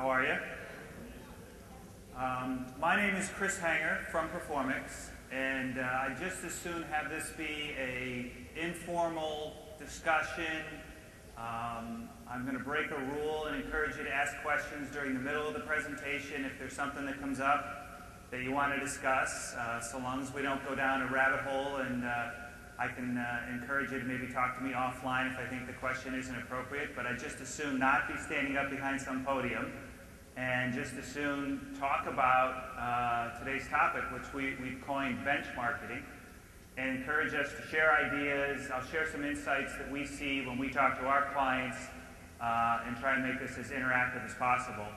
How are you? My name is Chris Hanger from Performix, and I just as soon have this be an informal discussion. I'm going to break a rule and encourage you to ask questions during the middle of the presentation if there's something that comes up that you want to discuss, so long as we don't go down a rabbit hole, and I can encourage you to maybe talk to me offline if I think the question isn't appropriate, but I just as soon not be standing up behind some podium and just as soon talk about today's topic, which we've coined benchmarking, and encourage us to share ideas. I'll share some insights that we see when we talk to our clients and try and make this as interactive as possible.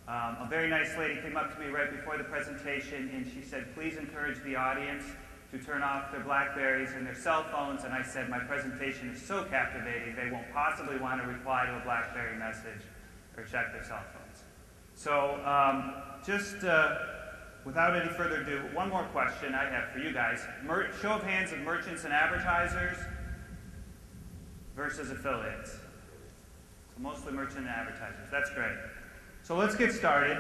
A very nice lady came up to me right before the presentation and she said, please encourage the audience to turn off their Blackberries and their cell phones, and I said, my presentation is so captivating they won't possibly want to reply to a Blackberry message or check their cell phones. So without any further ado, one more question I have for you guys. Show of hands of merchants and advertisers versus affiliates. So mostly merchant and advertisers. That's great. So let's get started.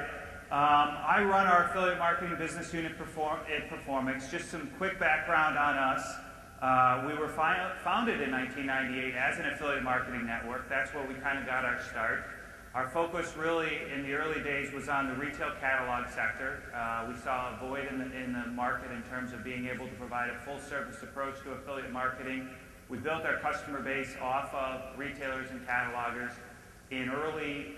I run our affiliate marketing business unit at Performix. Just some quick background on us. We were founded in 1998 as an affiliate marketing network. That's where we kind of got our start. Our focus really in the early days was on the retail catalog sector. We saw a void in the market in terms of being able to provide a full-service approach to affiliate marketing. We built our customer base off of retailers and catalogers. In early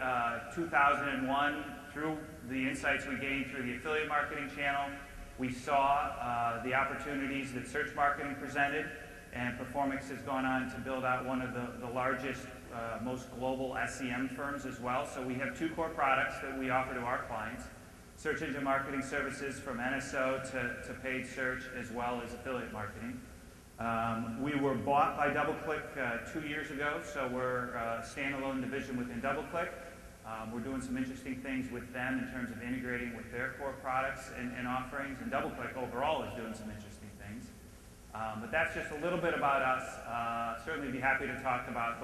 2001, through the insights we gained through the affiliate marketing channel, we saw the opportunities that search marketing presented, and Performix has gone on to build out one of the largest, most global SEM firms as well. So we have two core products that we offer to our clients: search engine marketing services from NSO to paid search, as well as affiliate marketing. We were bought by DoubleClick 2 years ago, so we're a standalone division within DoubleClick. We're doing some interesting things with them in terms of integrating with their core products and offerings, and DoubleClick overall is doing some interesting things. But that's just a little bit about us. Certainly be happy to talk about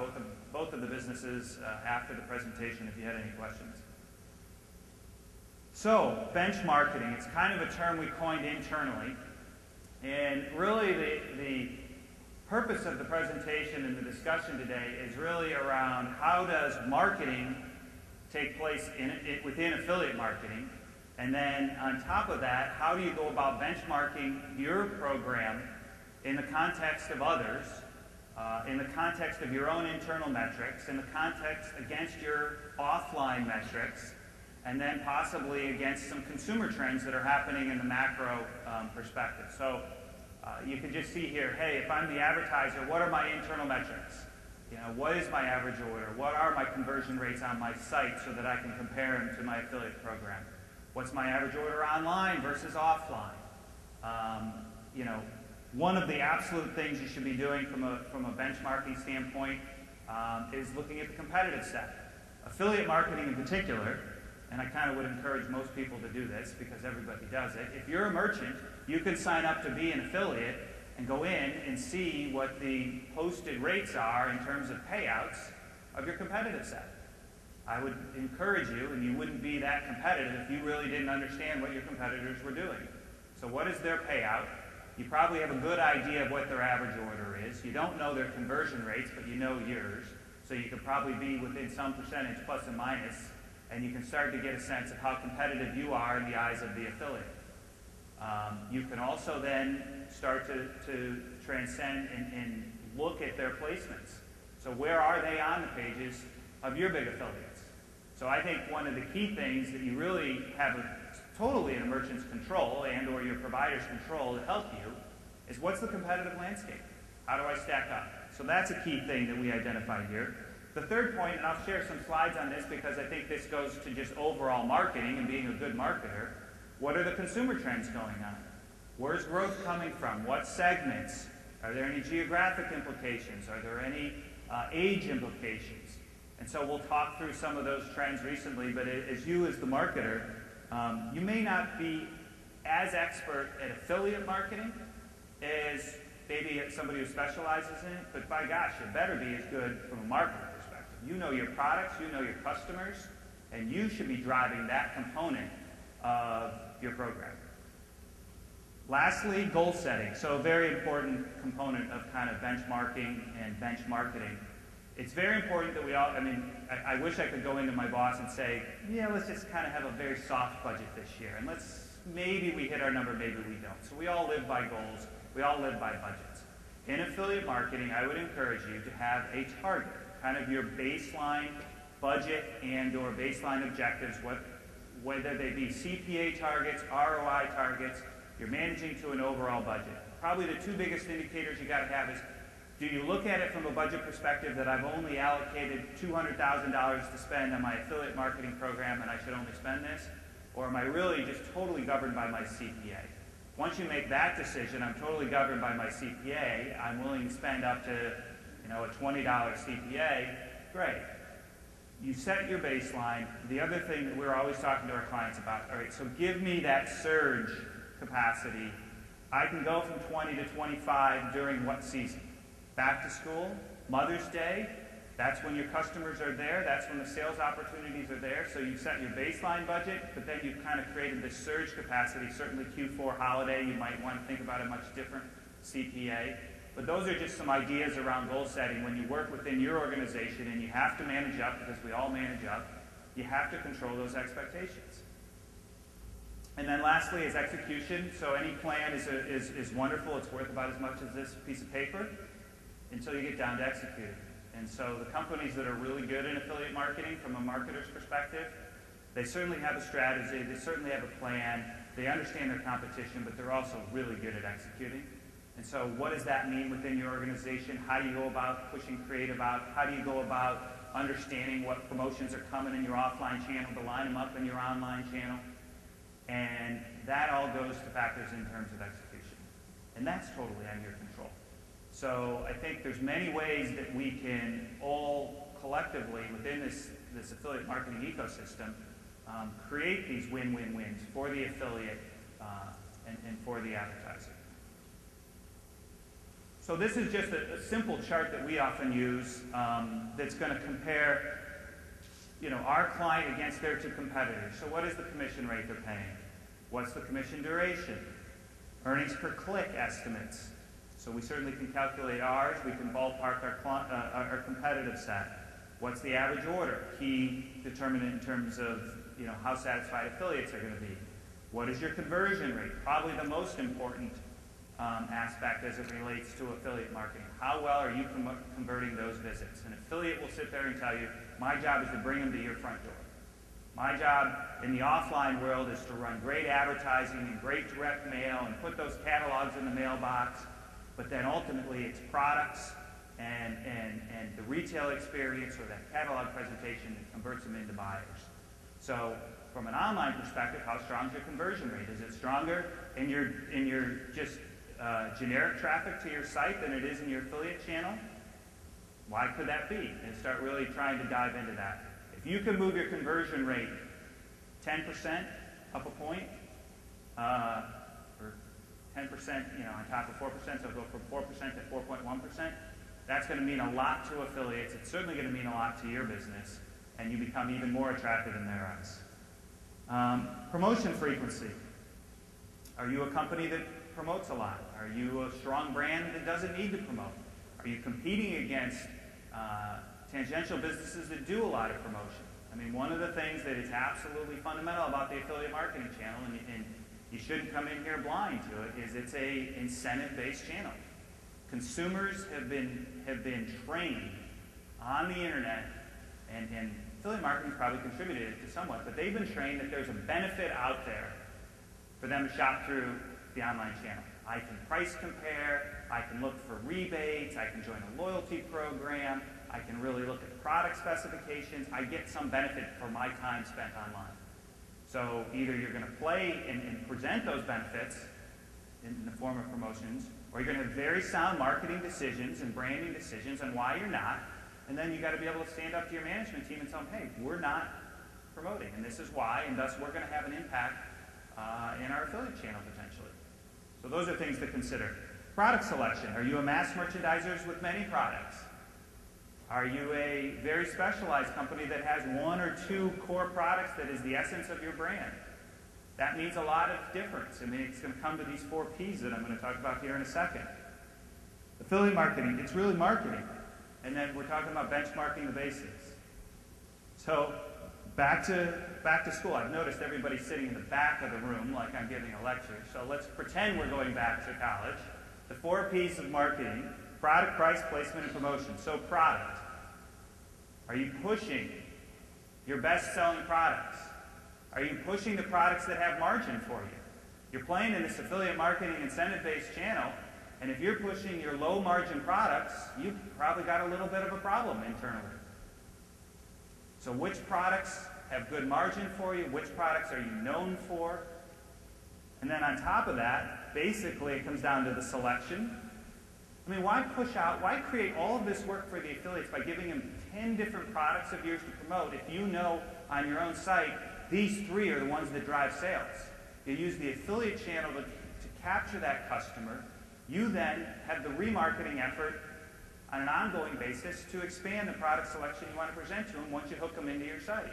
both of the businesses after the presentation if you had any questions. So, benchmarking, it's kind of a term we coined internally. And really the purpose of the presentation and the discussion today is really around how does marketing take place within affiliate marketing, and then on top of that, how do you go about benchmarking your program in the context of others, in the context of your own internal metrics, in the context against your offline metrics, and then possibly against some consumer trends that are happening in the macro perspective. So you can just see here, hey, if I'm the advertiser, what are my internal metrics? You know, what is my average order? What are my conversion rates on my site so that I can compare them to my affiliate program? What's my average order online versus offline? You know, one of the absolute things you should be doing from a benchmarking standpoint is looking at the competitive set. Affiliate marketing in particular, and I kind of would encourage most people to do this because everybody does it. If you're a merchant, you can sign up to be an affiliate and go in and see what the posted rates are in terms of payouts of your competitive set. I would encourage you, and you wouldn't be that competitive if you really didn't understand what your competitors were doing. So what is their payout? You probably have a good idea of what their average order is. You don't know their conversion rates, but you know yours. So you could probably be within some percentage, plus and minus, and you can start to get a sense of how competitive you are in the eyes of the affiliate. You can also then start to transcend and look at their placements. So where are they on the pages of your big affiliates? So I think one of the key things that you really have totally in a merchant's control and or your provider's control to help you is what's the competitive landscape? How do I stack up? So that's a key thing that we identified here. The third point, and I'll share some slides on this because I think this goes to just overall marketing and being a good marketer. What are the consumer trends going on? Where's growth coming from? What segments? Are there any geographic implications? Are there any age implications? And so we'll talk through some of those trends recently, but as you as the marketer, you may not be as expert at affiliate marketing as maybe somebody who specializes in it, but by gosh, you better be as good from a marketing perspective. You know your products, you know your customers, And you should be driving that component of your program. Lastly, goal setting. So a very important component of kind of benchmarking and bench marketing. It's very important that we all, I wish I could go into my boss and say, yeah, let's just kind of have a very soft budget this year. And maybe we hit our number, maybe we don't. So we all live by goals. We all live by budgets. In affiliate marketing, I would encourage you to have a target, kind of your baseline budget and or baseline objectives, whether they be CPA targets, ROI targets. You're managing to an overall budget. Probably the two biggest indicators you got to have is, do you look at it from a budget perspective that I've only allocated $200,000 to spend on my affiliate marketing program and I should only spend this? Or am I really just totally governed by my CPA? Once you make that decision, I'm totally governed by my CPA, I'm willing to spend up to a $20 CPA, great. You set your baseline. The other thing that we're always talking to our clients about, all right, so give me that surge capacity. I can go from 20 to 25 during what season? Back to school, Mother's Day, that's when your customers are there, that's when the sales opportunities are there. So you set your baseline budget, but then you've kind of created this surge capacity. Certainly Q4 holiday, you might want to think about a much different CPA. But those are just some ideas around goal setting. When you work within your organization and you have to manage up, because we all manage up, you have to control those expectations. And then lastly is execution. So any plan is wonderful. It's worth about as much as this piece of paper until you get down to executing. And so the companies that are really good in affiliate marketing from a marketer's perspective, they certainly have a strategy, they certainly have a plan, they understand their competition, but they're also really good at executing. And so what does that mean within your organization? How do you go about pushing creative out? How do you go about understanding what promotions are coming in your offline channel to line them up in your online channel? And that all goes to factors in terms of execution. And that's totally on your control. So I think there's many ways that we can all collectively within this affiliate marketing ecosystem create these win-win-wins for the affiliate and for the advertiser. So this is just a simple chart that we often use that's going to compare our client against their two competitors. So what is the commission rate they're paying? What's the commission duration? Earnings per click estimates. So we certainly can calculate ours. We can ballpark our competitive set. What's the average order? Key determinant in terms of how satisfied affiliates are going to be. What is your conversion rate? Probably the most important aspect as it relates to affiliate marketing. How well are you converting those visits? An affiliate will sit there and tell you, my job is to bring them to your front door. My job in the offline world is to run great advertising and great direct mail and put those catalogs in the mailbox. But then ultimately it's products and the retail experience or that catalog presentation that converts them into buyers. So from an online perspective, how strong is your conversion rate? Is it stronger in your just generic traffic to your site than it is in your affiliate channel? Why could that be? And start really trying to dive into that. If you can move your conversion rate 10% up a point, or 10% on top of 4%, so go from 4% to 4.1%, that's going to mean a lot to affiliates. It's certainly going to mean a lot to your business, and you become even more attractive in their eyes. Promotion frequency. Are you a company that promotes a lot? Are you a strong brand that doesn't need to promote? Are you competing against tangential businesses that do a lot of promotion? I mean, one of the things that is absolutely fundamental about the affiliate marketing channel, and you shouldn't come in here blind to it, is it's a incentive-based channel. Consumers have been trained on the internet, and affiliate marketing probably contributed to somewhat, but they've been trained that there's a benefit out there for them to shop through the online channel. I can price compare, I can look for rebates, I can join a loyalty program, I can really look at product specifications, I get some benefit for my time spent online. So either you're going to play and present those benefits in the form of promotions, or you're going to have very sound marketing decisions and branding decisions on why you're not, and then you've got to be able to stand up to your management team and tell them, hey, we're not promoting, and this is why, and thus we're going to have an impact in our affiliate channel potentially. So those are things to consider. Product selection. Are you a mass merchandiser with many products? Are you a very specialized company that has one or two core products that is the essence of your brand? That means a lot of difference. I mean, it's going to come to these 4 Ps that I'm going to talk about here in a second. Affiliate marketing, it's really marketing. And then we're talking about benchmarking the basics. So back to school. I've noticed everybody's sitting in the back of the room like I'm giving a lecture. So let's pretend we're going back to college. The 4 Ps of marketing: product, price, placement, and promotion. So product. Are you pushing your best-selling products? Are you pushing the products that have margin for you? You're playing in this affiliate marketing incentive-based channel, and if you're pushing your low-margin products, you've probably got a little bit of a problem internally. So which products have good margin for you? Which products are you known for? And then on top of that, basically it comes down to the selection. I mean, why create all of this work for the affiliates by giving them 10 different products of yours to promote if you know on your own site these 3 are the ones that drive sales? You use the affiliate channel to capture that customer. You then have the remarketing effort on an ongoing basis to expand the product selection you want to present to them once you hook them into your site.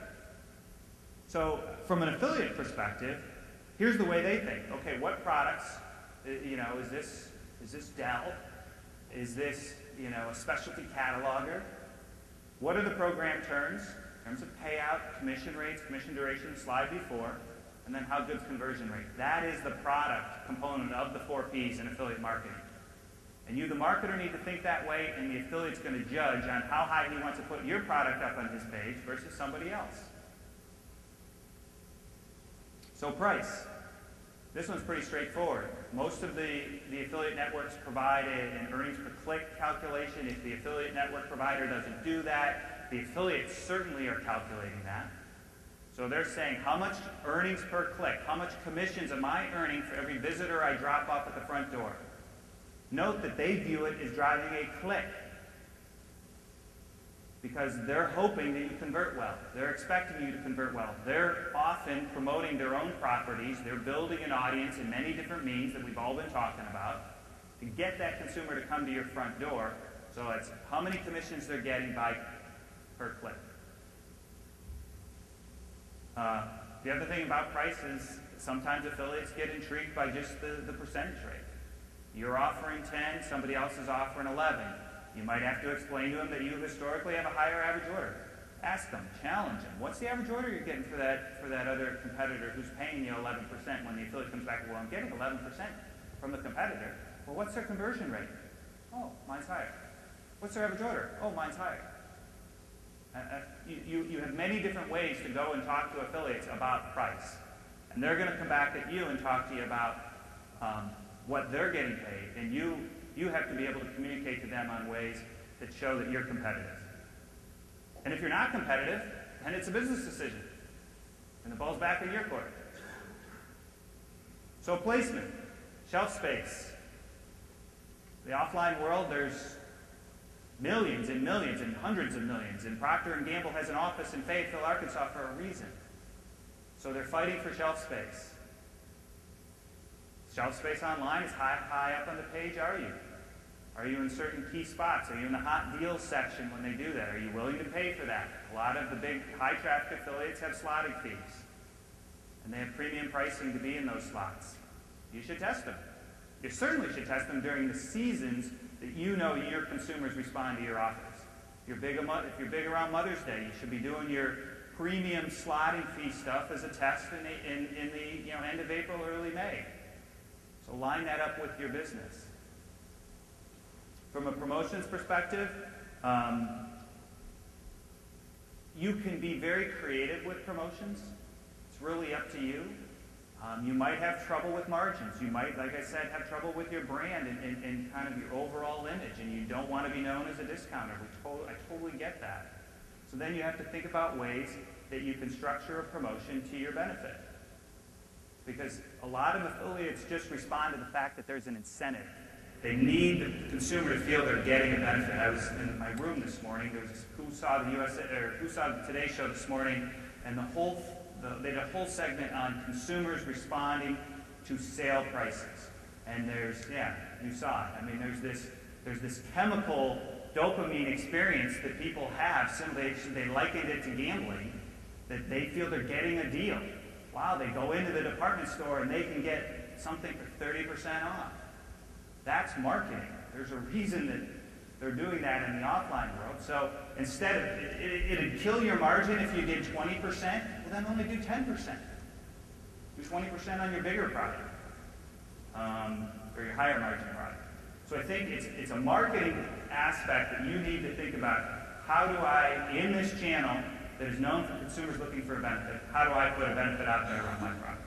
So from an affiliate perspective, here's the way they think. Okay, what products, is this Dell? Is this, a specialty cataloger? What are the program terms in terms of payout, commission rates, commission duration, the slide before, and then how good's conversion rate? That is the product component of the 4 Ps in affiliate marketing. And you, the marketer, need to think that way, and the affiliate's going to judge on how high he wants to put your product up on his page versus somebody else. So price. This one's pretty straightforward. Most of the affiliate networks provide an earnings per click calculation. If the affiliate network provider doesn't do that, the affiliates certainly are calculating that. So they're saying, how much earnings per click? How much commissions am I earning for every visitor I drop off at the front door? Note that they view it as driving a click because they're hoping that you convert well. They're expecting you to convert well. They're often promoting their own properties. They're building an audience in many different means that we've all been talking about to get that consumer to come to your front door. So it's how many commissions they're getting per click. The other thing about price is sometimes affiliates get intrigued by just the percentage rate. You're offering 10, somebody else is offering 11. You might have to explain to them that you historically have a higher average order. Ask them, challenge them. What's the average order you're getting for that other competitor who's paying you 11% when the affiliate comes back? Well, I'm getting 11% from the competitor. Well, what's their conversion rate? Oh, mine's higher. What's their average order? Oh, mine's higher. You have many different ways to go and talk to affiliates about price. And they're going to come back at you and talk to you about what they're getting paid. And you have to be able to communicate to them on ways that show that you're competitive. And if you're not competitive, then it's a business decision. And the ball's back in your court. So placement, shelf space. The offline world, there's millions and millions and hundreds of millions. And Procter & Gamble has an office in Fayetteville, Arkansas for a reason. So they're fighting for shelf space. Shelf space online is high up on the page, are you? Are you in certain key spots? Are you in the hot deals section when they do that? Are you willing to pay for that? A lot of the big high-traffic affiliates have slotting fees. And they have premium pricing to be in those slots. You should test them. You certainly should test them during the seasons that you know your consumers respond to your offers. If you're big around Mother's Day, you should be doing your premium slotting fee stuff as a test in the end of April, early May. So line that up with your business. From a promotions perspective, you can be very creative with promotions. It's really up to you. You might have trouble with margins. You might, like I said, have trouble with your brand and kind of your overall image, and you don't want to be known as a discounter. I totally get that. So then you have to think about ways that you can structure a promotion to your benefit. Because a lot of affiliates just respond to the fact that there's an incentive. They need the consumer to feel they're getting a benefit. I was in my room this morning. There was Who Saw the Today Show this morning, and they did a whole segment on consumers responding to sale prices. And you saw it. I mean, there's this chemical dopamine experience that people have, they likened it to gambling, that they feel they're getting a deal. Wow, they go into the department store and they can get something for 30% off. That's marketing. There's a reason that they're doing that in the offline world. So instead of, it'd kill your margin if you did 20%, well then only do 10%. Do 20% on your bigger product, or your higher margin product. So I think it's a marketing aspect that you need to think about. How do I, in this channel that is known for consumers looking for a benefit, how do I put a benefit out there on my product?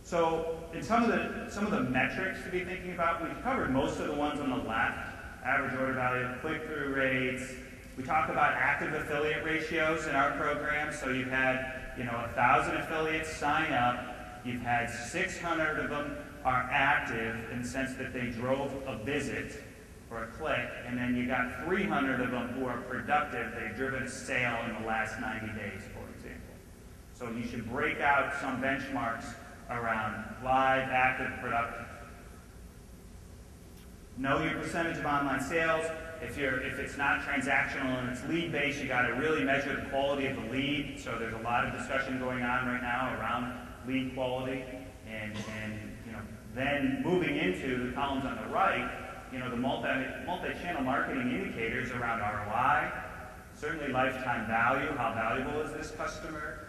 So in some of the metrics to be thinking about, we've covered most of the ones on the left: average order value, click-through rates. We talk about active affiliate ratios in our program. So you've had 1,000 affiliates sign up. You've had 600 of them are active in the sense that they drove a visit or a click, and then you got 300 of them who are productive. They've driven a sale in the last 90 days, for example. So you should break out some benchmarks around live, active, productive. Know your percentage of online sales. If it's not transactional and it's lead-based, you got to really measure the quality of the lead. So there's a lot of discussion going on right now around lead quality, and then moving into the columns on the right, the multi-channel marketing indicators around ROI, certainly lifetime value. How valuable is this customer?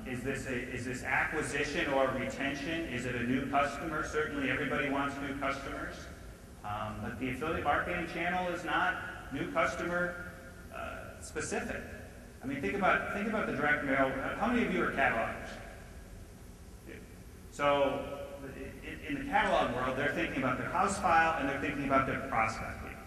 Is this acquisition or retention? Is it a new customer? Certainly everybody wants new customers. But the affiliate marketing channel is not new customer specific. I mean, think about the direct mail. How many of you are catalogers? So in the catalog world, they're thinking about their house file and they're thinking about their prospecting.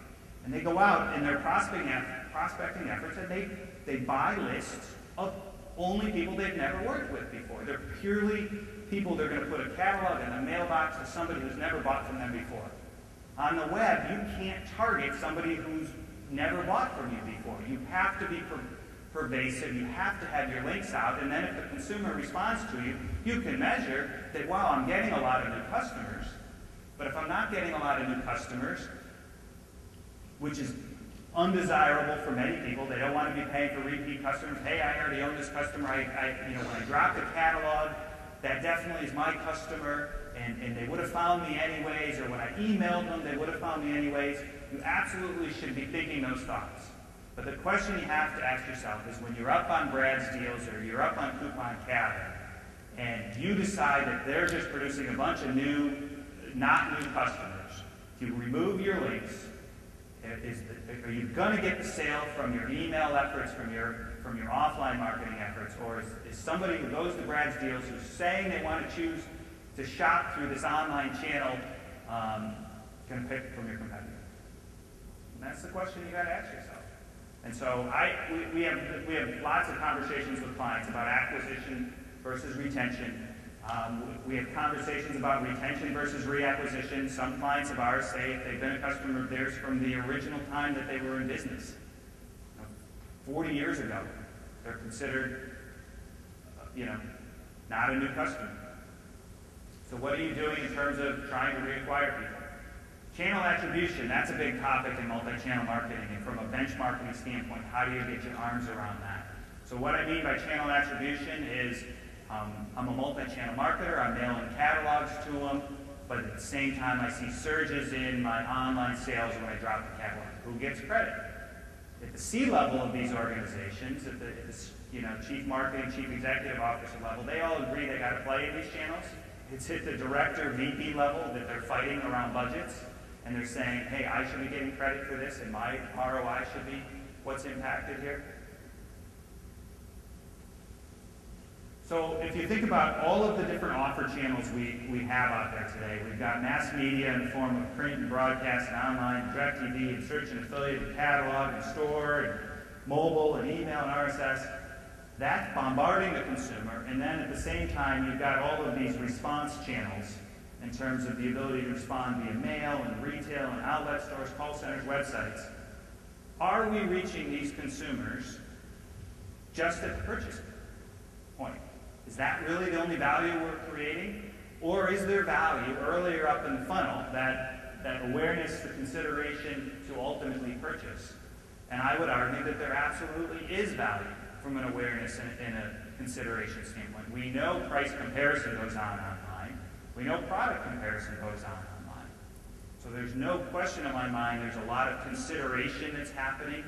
And they go out in their prospecting efforts and they buy lists of only people they've never worked with before. They're purely people they're going to put a catalog in a mailbox to somebody who's never bought from them before. On the web, you can't target somebody who's never bought from you before. You have to be pervasive. You have to have your links out. And then if the consumer responds to you, you can measure that, wow, I'm getting a lot of new customers. But if I'm not getting a lot of new customers, which is undesirable for many people, they don't want to be paying for repeat customers. Hey, I already own this customer. When I drop the catalog, that definitely is my customer. And they would have found me anyways, or when I emailed them, they would have found me anyways. You absolutely should be thinking those thoughts. But the question you have to ask yourself is when you're up on Brad's deals or you're up on Coupon Cabin, and you decide that they're just producing a bunch of not new customers, if you remove your links, are you going to get the sale from your email efforts, from your offline marketing efforts, or is somebody who goes to Brad's deals who's saying they want to choose to shop through this online channel going to pick from your competitor? And that's the question you got to ask yourself. And so we have lots of conversations with clients about acquisition versus retention. We have conversations about retention versus reacquisition. Some clients of ours say if they've been a customer of theirs from the original time that they were in business, 40 years ago, they're considered, not a new customer. So what are you doing in terms of trying to reacquire people? Channel attribution, that's a big topic in multi-channel marketing, and from a benchmarking standpoint, how do you get your arms around that? So what I mean by channel attribution is I'm a multi-channel marketer, I'm mailing catalogs to them, but at the same time I see surges in my online sales when I drop the catalog. Who gets credit? At the C-level of these organizations, at the chief marketing, chief executive officer level, they all agree they got to play in these channels. It's at the director, VP level that they're fighting around budgets, and they're saying, hey, I should be getting credit for this, and my ROI should be what's impacted here. So if you think about all of the different offer channels we have out there today, we've got mass media in the form of print and broadcast and online, direct TV and search and affiliate and catalog and store and mobile and email and RSS. That's bombarding the consumer, and then at the same time you've got all of these response channels in terms of the ability to respond via mail and retail and outlet stores, call centers, websites. Are we reaching these consumers just at the purchase point? Is that really the only value we're creating? Or is there value earlier up in the funnel, that awareness, the consideration to ultimately purchase? And I would argue that there absolutely is value from an awareness and a consideration standpoint. We know price comparison goes on online. We know product comparison goes on online. So there's no question in my mind there's a lot of consideration that's happening.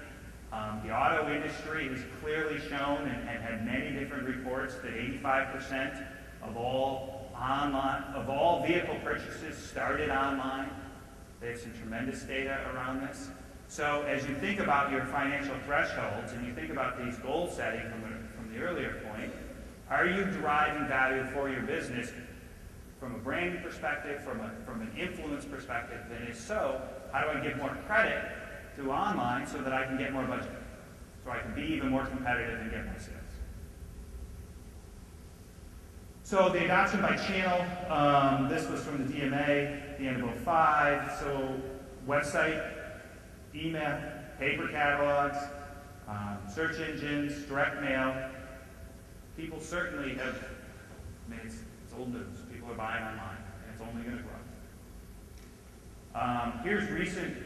The auto industry has clearly shown and had many different reports that 85% of all vehicle purchases started online. They have some tremendous data around this. So as you think about your financial thresholds and you think about these goal setting from the earlier point, are you deriving value for your business from a branding perspective, from an influence perspective? And if so, how do I give more credit through online so that I can get more budget, so I can be even more competitive and get more sales? So the adoption by channel, this was from the DMA, the end of 2005. So website, email, paper catalogs, search engines, direct mail. People certainly have, I mean, it's old news. People are buying online, and it's only going to grow. Here's recent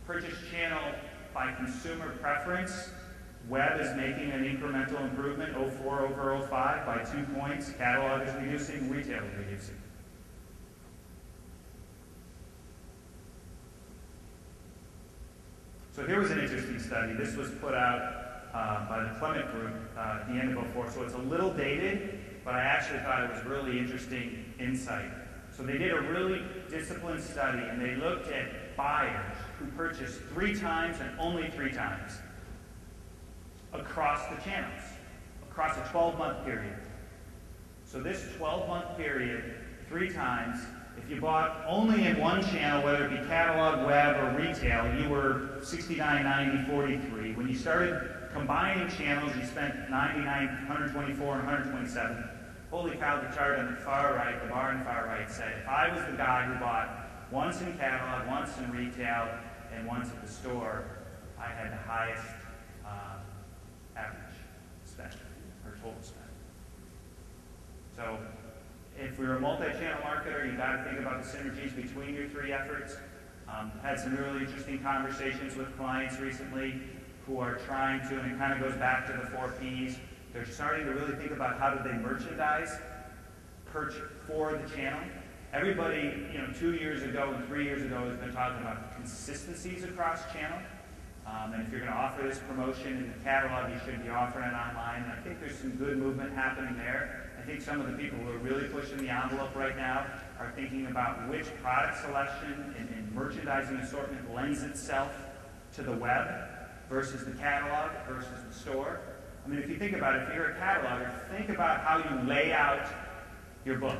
purchase channel by consumer preference. Web is making an incremental improvement, 04 over 05 by 2 points. Catalog is reducing, retail is reducing. So here was an interesting study. This was put out by the Clement Group at the end of 04. So it's a little dated, but I actually thought it was really interesting insight. So they did a really disciplined study, and they looked at buyers who purchased 3 times and only 3 times across the channels, across a 12-month period. So this 12-month period, 3 times, if you bought only in one channel, whether it be catalog, web, or retail, you were 69, 90, 43. When you started combining channels, you spent 99, 124, and 127. Holy cow, the chart on the far right, the bar on the far right said, if I was the guy who bought once in catalog, once in retail, and once at the store, I had the highest average spend, or total spend. So if we're a multi-channel marketer, you've got to think about the synergies between your 3 efforts. Had some really interesting conversations with clients recently who are trying to, and it kind of goes back to the 4 Ps, they're starting to really think about how do they merchandise for the channel. Everybody, 2 years ago and 3 years ago has been talking about consistencies across channel. And if you're going to offer this promotion in the catalog, you should be offering it online. And I think there's some good movement happening there. I think some of the people who are really pushing the envelope right now are thinking about which product selection and merchandising assortment lends itself to the web versus the catalog versus the store. I mean, if you think about it, if you're a cataloger, think about how you lay out your book.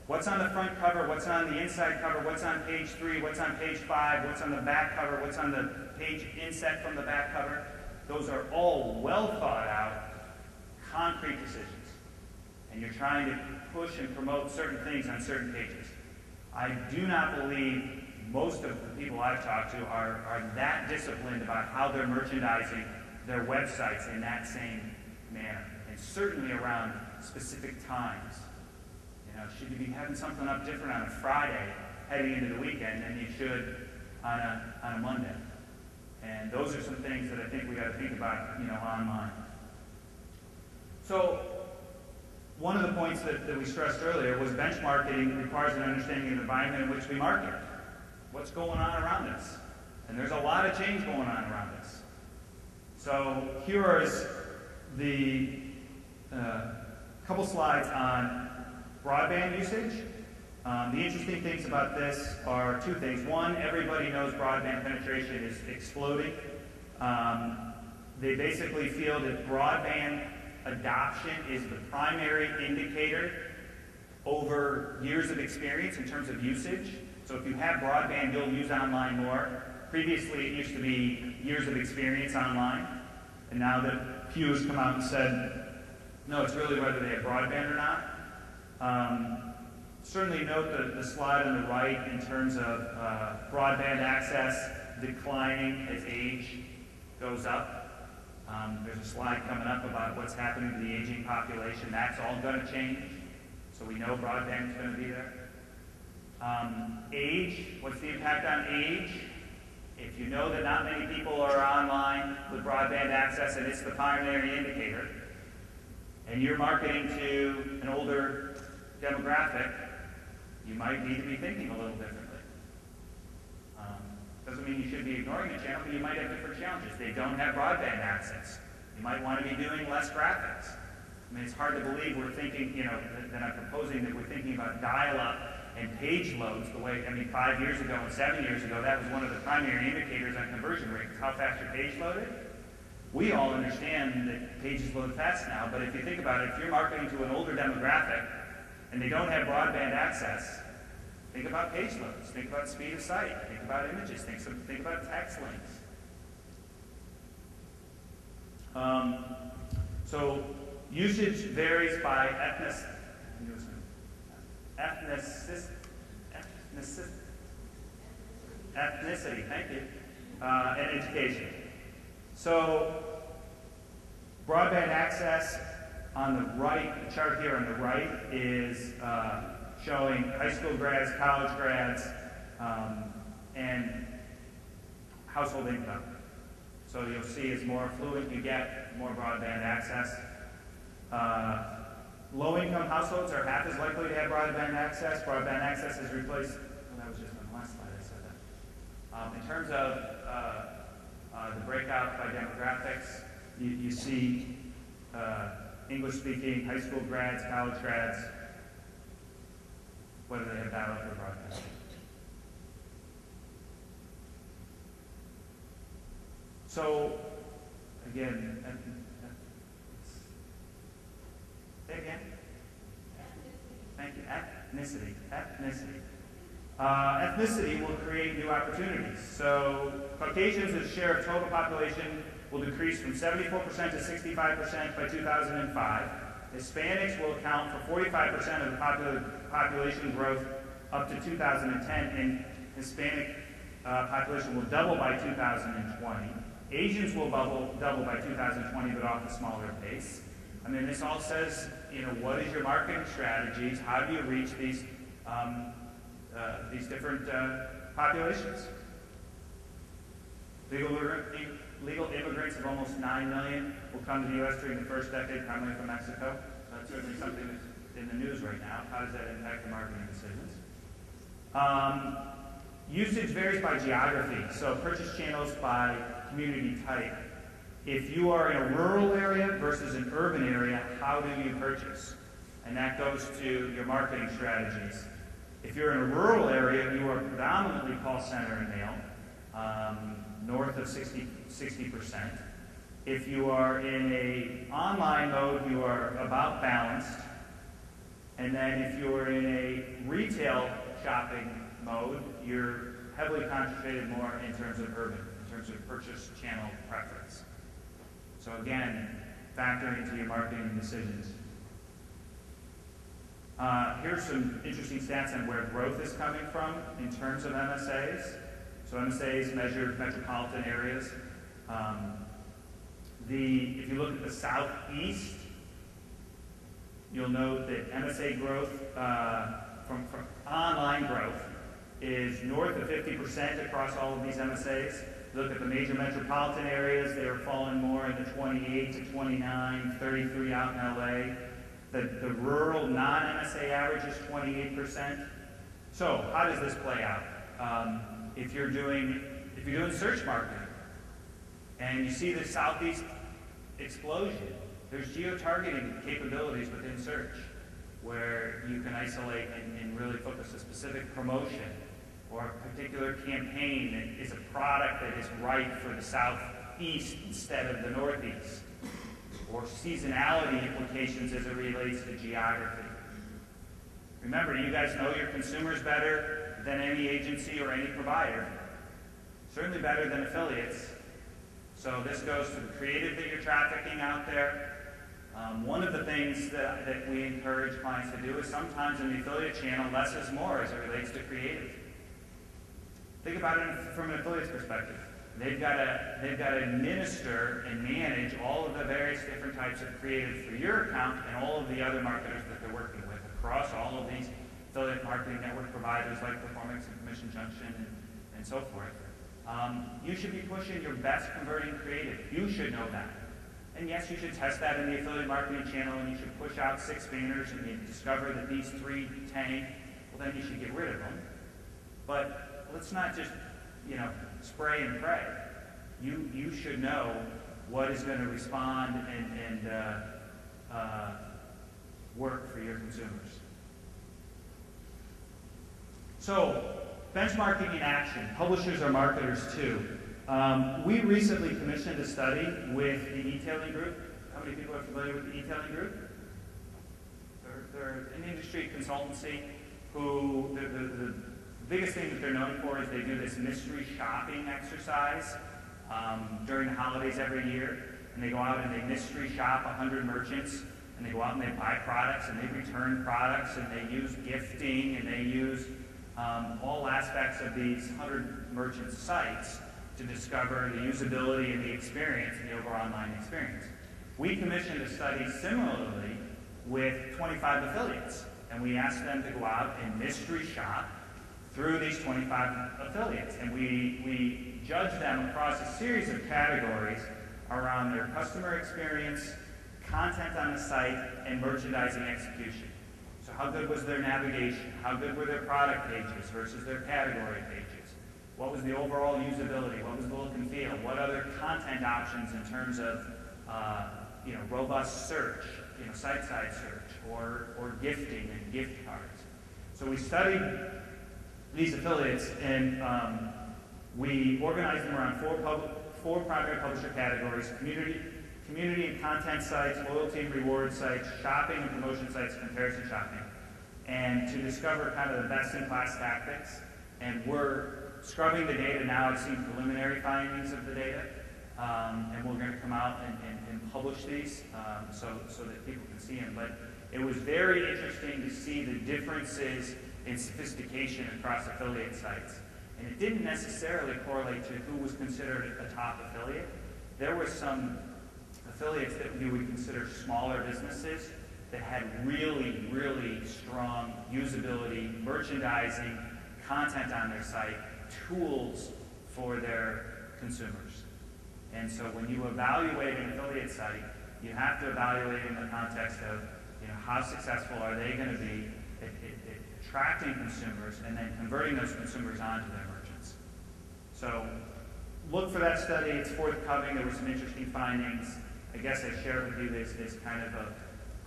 What's on the front cover, what's on the inside cover, what's on page 3, what's on page 5, what's on the back cover, what's on the page inset from the back cover. Those are all well thought out, concrete decisions. And you're trying to push and promote certain things on certain pages. I do not believe most of the people I've talked to are that disciplined about how they're merchandising their websites in that same manner. And certainly around specific times. Should you be having something up different on a Friday heading into the weekend than you should on a Monday? And those are some things that I think we got to think about, online. So one of the points that we stressed earlier was benchmarking requires an understanding of the environment in which we market. What's going on around us? And there's a lot of change going on around us. So here is the couple slides on broadband usage. The interesting things about this are 2 things. One, everybody knows broadband penetration is exploding. They basically feel that broadband adoption is the primary indicator over years of experience in terms of usage. So if you have broadband, you'll use online more. Previously, it used to be years of experience online. And now that Pew has come out and said, no, it's really whether they have broadband or not. Certainly note the slide on the right in terms of broadband access declining as age goes up. There's a slide coming up about what's happening to the aging population. That's all going to change. so we know broadband is going to be there. Age, what's the impact on age? If you know that not many people are online with broadband access and it's the primary indicator, and you're marketing to an older demographic, you might need to be thinking a little differently. Doesn't mean you should be ignoring the channel, but you might have different challenges. They don't have broadband access. You might want to be doing less graphics. I mean, it's hard to believe we're thinking, that I'm proposing that we're thinking about dial-up and page loads the way, 5 years ago and 7 years ago, that was one of the primary indicators on conversion rates, how fast your page loaded. We all understand that pages load fast now, but if you think about it, if you're marketing to an older demographic and they don't have broadband access, think about page loads, think about speed of site, think about images, think about text links. So usage varies by ethnicity, thank you, and education. So broadband access on the right, the chart here on the right is showing high school grads, college grads, and household income. So you'll see as more affluent you get, more broadband access. Low-income households are half as likely to have broadband access. Broadband access has replaced, that was just on the last slide I said that. In terms of the breakout by demographics, you see English-speaking, high school grads, college grads, whether they have dial-up or broadband. So, again, say again? Thank you. Ethnicity. Ethnicity will create new opportunities. So, Caucasians as a share of total population will decrease from 74% to 65% by 2005. Hispanics will account for 45% of the population growth up to 2010, and Hispanic population will double by 2020. Asians will double by 2020, but off a smaller pace. I mean, this all says, what is your marketing strategies? How do you reach these different populations? Legal immigrants of almost 9 million will come to the U.S. during the first decade, primarily from Mexico. That's certainly something that's in the news right now. How does that impact the marketing decisions? Usage varies by geography, so purchase channels by community type. If you are in a rural area versus an urban area, how do you purchase? And that goes to your marketing strategies. If you're in a rural area, you are predominantly call center and mail, north of 60%. If you are in an online mode, you are about balanced. And then if you are in a retail shopping mode, you're heavily concentrated more in terms of urban, in terms of purchase channel preference. So again, factor into your marketing decisions. Here's some interesting stats on where growth is coming from in terms of MSAs. So MSAs measure metropolitan areas. If you look at the southeast, you'll note that MSA growth from online growth is north of 50% across all of these MSAs. Look at the major metropolitan areas, they are falling more in the 28 to 29, 33 out in LA. The rural non-MSA average is 28%. So how does this play out? If you're doing search marketing and you see the southeast explosion, there's geo targeting capabilities within search where you can isolate and really focus a specific promotion or a particular campaign that is a product that is right for the southeast instead of the northeast, or seasonality implications as it relates to geography. Remember, you guys know your consumers better than any agency or any provider, certainly better than affiliates. So this goes to the creative that you're trafficking out there. One of the things that we encourage clients to do is sometimes in the affiliate channel, less is more as it relates to creative. Think about it from an affiliate's perspective. They've got to administer and manage all of the various different types of creative for your account and all of the other marketers that they're working with across all of these affiliate marketing network providers like Performance and Commission Junction and so forth. You should be pushing your best converting creative. You should know that. And yes, you should test that in the affiliate marketing channel, and you should push out 6 banners, and you discover that these 3 tank. Well, then you should get rid of them. But let's not just, spray and pray. You should know what is going to respond and work for your consumers. So, benchmarking in action. Publishers are marketers too. We recently commissioned a study with the e-tailing group. How many people are familiar with the e-tailing group? They're an industry consultancy who, the biggest thing that they're known for is they do this mystery shopping exercise during the holidays every year. And they go out and they mystery shop 100 merchants, and they go out and they buy products, and they return products, and they use gifting, and they use all aspects of these 100 merchant sites to discover the usability and the experience and the overall online experience. We commissioned a study similarly with 25 affiliates, and we asked them to go out and mystery shop through these 25 affiliates, and we judged them across a series of categories around their customer experience, content on the site, and merchandising execution. So how good was their navigation? How good were their product pages versus their category pages? What was the overall usability? What was the look and feel? What other content options in terms of robust search, site-side search, or gifting and gift cards? So we studied these affiliates, and we organized them around four primary publisher categories: community and content sites, loyalty and reward sites, shopping and promotion sites, comparison shopping, and to discover kind of the best-in-class tactics. And we're scrubbing the data now. I've seen preliminary findings of the data, and we're going to come out and publish these so that people can see them. But it was very interesting to see the differences in sophistication across affiliate sites. And it didn't necessarily correlate to who was considered a top affiliate. There were some affiliates that we would consider smaller businesses that had really, really strong usability, merchandising, content on their site, tools for their consumers. And so when you evaluate an affiliate site, you have to evaluate in the context of how successful are they going to be at attracting consumers and then converting those consumers onto their merchants. So look for that study. It's forthcoming. There were some interesting findings. I guess I shared with you this kind of a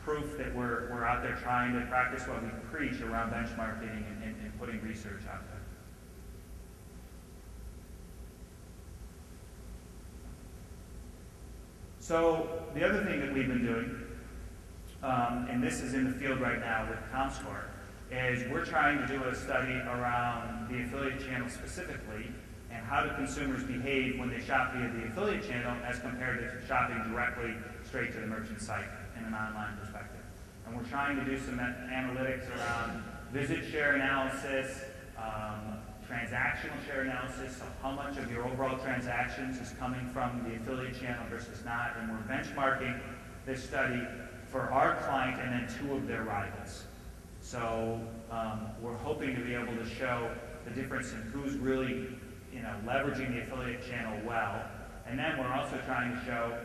proof that we're out there trying to practice what we preach around benchmarking and putting research out there. So the other thing that we've been doing, and this is in the field right now with ComScore, is we're trying to do a study around the affiliate channel specifically and how do consumers behave when they shop via the affiliate channel as compared to shopping directly straight to the merchant site in an online perspective. And we're trying to do some analytics around visit share analysis, transactional share analysis, so how much of your overall transactions is coming from the affiliate channel versus not, and we're benchmarking this study for our client and then 2 of their rivals. So we're hoping to be able to show the difference in who's really leveraging the affiliate channel well, and then we're also trying to show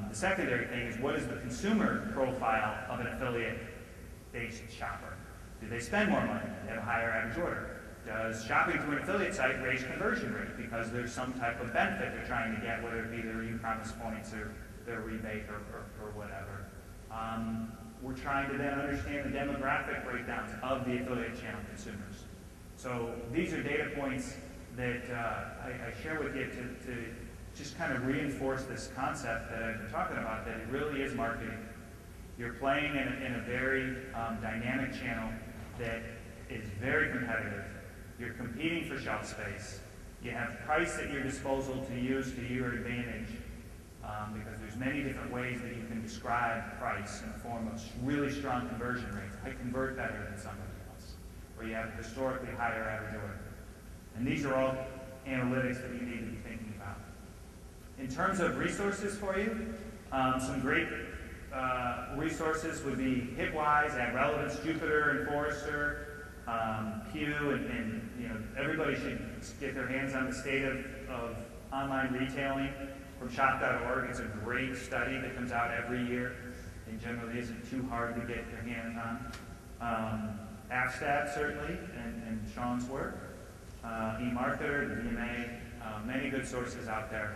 the secondary thing is what is the consumer profile of an affiliate-based shopper? Do they spend more money? Do they have a higher average order? Does shopping through an affiliate site raise conversion rate because there's some type of benefit they're trying to get, whether it be their e-commerce points or their rebate or whatever? We're trying to then understand the demographic breakdowns of the affiliate channel consumers. So these are data points that I share with you to just kind of reinforce this concept that I've been talking about, that it really is marketing. You're playing in a very dynamic channel that is very competitive. You're competing for shelf space. You have price at your disposal to use to your advantage because there's many different ways that you can describe price in the form of really strong conversion rates. I convert better than somebody else. Or you have historically higher average order. And these are all analytics that you need to be thinking about. In terms of resources for you, some great resources would be Hitwise, Ad Relevance, Jupiter, and Forrester, Pew, and everybody should get their hands on the state of online retailing from shop.org. It's a great study that comes out every year and generally isn't too hard to get your hands on. AppStat, certainly, and Sean's work. eMarketer, the DMA, many good sources out there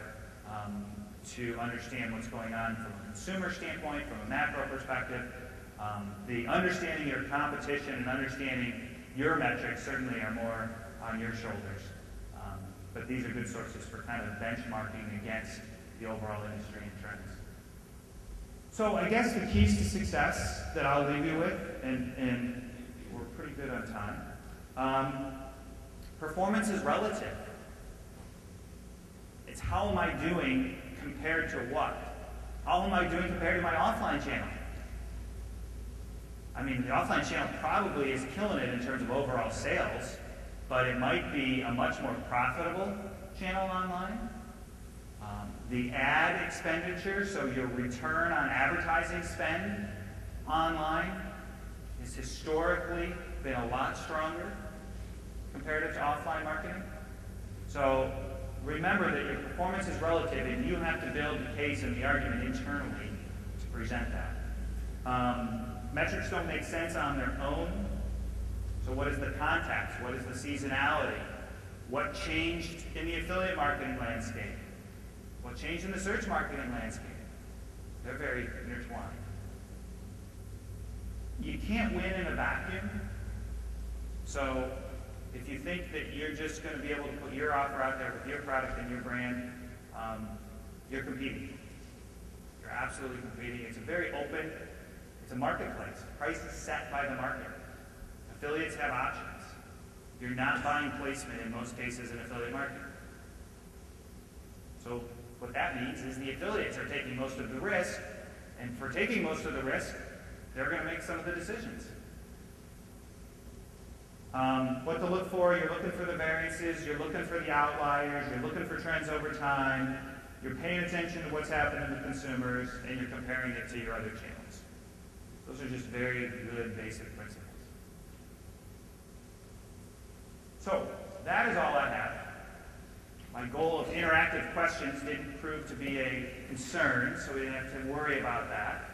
to understand what's going on from a consumer standpoint, from a macro perspective. The understanding your competition and understanding your metrics certainly are more on your shoulders. But these are good sources for kind of benchmarking against the overall industry and trends. So I guess the keys to success that I'll leave you with, and we're pretty good on time. Performance is relative. It's how am I doing compared to what? How am I doing compared to my offline channel? I mean, the offline channel probably is killing it in terms of overall sales, but it might be a much more profitable channel online. The ad expenditure, so your return on advertising spend online, has historically been a lot stronger comparative to offline marketing. So remember that your performance is relative, and you have to build the case and the argument internally to present that. Metrics don't make sense on their own. So what is the context? What is the seasonality? What changed in the affiliate marketing landscape? What changed in the search marketing landscape? They're very intertwined. You can't win in a vacuum. So if you think that you're just going to be able to put your offer out there with your product and your brand, you're competing. You're absolutely competing. It's a very open, it's a marketplace. Price is set by the market. Affiliates have options. You're not buying placement in most cases in affiliate marketing. So what that means is the affiliates are taking most of the risk, and for taking most of the risk, they're going to make some of the decisions. What to look for, you're looking for the variances, you're looking for the outliers, you're looking for trends over time, you're paying attention to what's happening to consumers, and you're comparing it to your other channels. Those are just very good basic principles. So, that is all I have. My goal of interactive questions didn't prove to be a concern, so we didn't have to worry about that.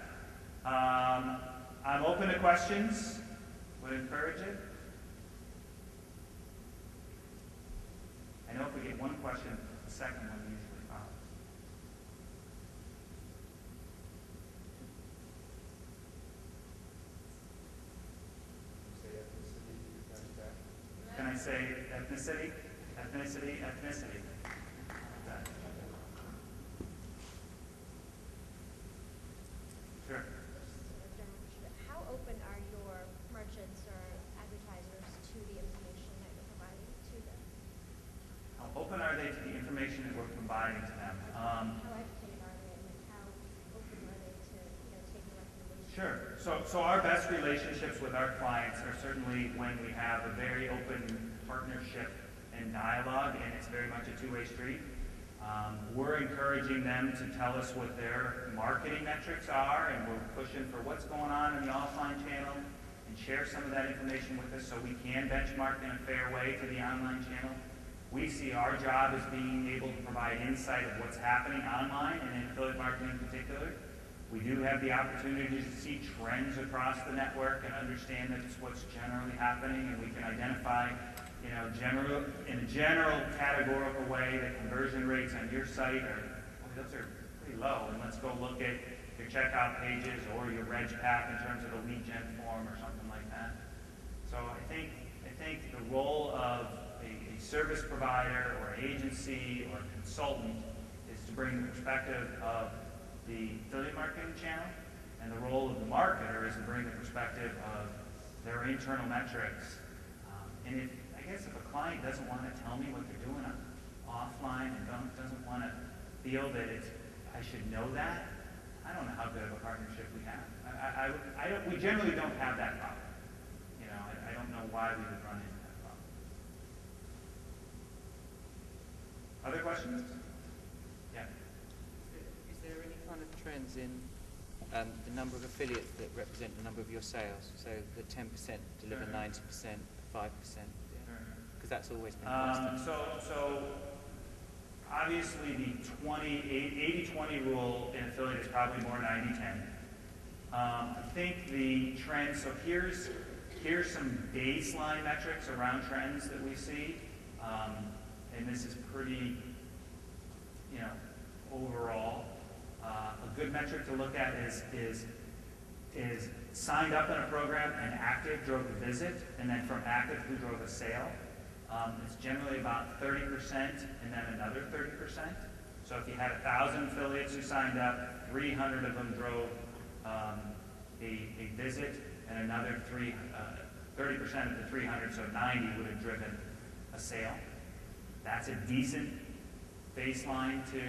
I'm open to questions. Would encourage it. I know if we get one question, the second one usually follows. Can I say ethnicity? Ethnicity, ethnicity. Okay. Sure. How open are your merchants or advertisers to the information that you're providing to them? How open are they to the information that we're providing to them? How educated are they, and how open are they to taking recommendations? Sure. So our best relationships with our clients are certainly when we have a very open partnership and dialogue, and it's very much a two-way street. We're encouraging them to tell us what their marketing metrics are, and we're pushing for what's going on in the offline channel and share some of that information with us so we can benchmark in a fair way to the online channel. We see our job as being able to provide insight of what's happening online and in affiliate marketing in particular. We do have the opportunity to see trends across the network and understand that's what's generally happening, and we can identify in a general categorical way that conversion rates on your site those are pretty low, and let's go look at your checkout pages or your reg path in terms of a lead gen form or something like that. So I think the role of a service provider or agency or consultant is to bring the perspective of the affiliate marketing channel, and the role of the marketer is to bring the perspective of their internal metrics. And I guess if a client doesn't want to tell me what they're doing offline and doesn't want to feel that I should know that, I don't know how good of a partnership we have. We generally don't have that problem. I don't know why we would run into that problem. Other questions? Yeah. Is there any kind of trends in the number of affiliates that represent the number of your sales. So the 10% deliver 90%, 5%, because that's always been constant. So obviously the 80-20 rule in affiliate is probably more 90-10. I think the trend, so here's some baseline metrics around trends that we see, and this is pretty, overall. A good metric to look at is signed up in a program and active drove a visit, and then from active who drove a sale. It's generally about 30% and then another 30%. So if you had 1,000 affiliates who signed up, 300 of them drove a visit, and another 30% of the 300, so 90 would have driven a sale. That's a decent baseline to